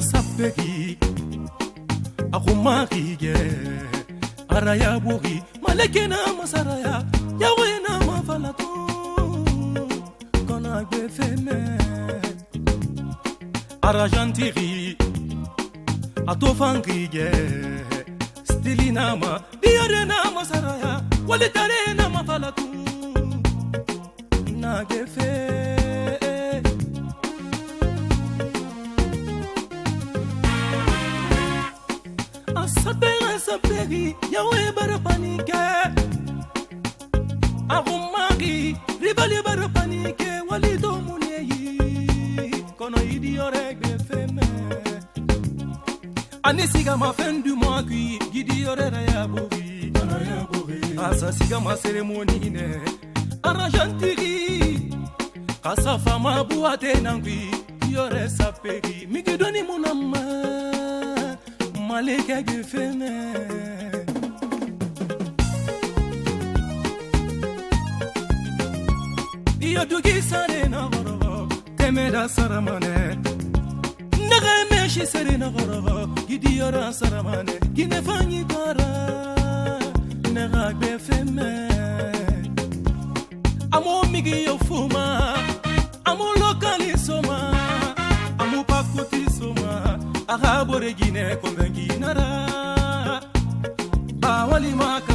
sapeki akumaki ge araya buri malekena masaraya yawena mafalato kona gbefeme arajantiri atofanki ge stilinama diarena masaraya walitarena mafalato na gefe saperi yawe bara panike ahumagi ribali bara panike walido muneyi kono idiore gbefeme anisiga ma fin du mois qui gidiore ya bouri asa siga ma cérémonie ne argentiri asa fama buate nangui yore saperi migidoni munama maleka gefeme iyo dugi sare na goro temeda saramane naga meshi sare na goro gidi yora saramane gine fanyi kara naga gefeme amo migi yo fuma amo lokali soma amo pakuti soma aga bore gine konvengi nara ba wali maka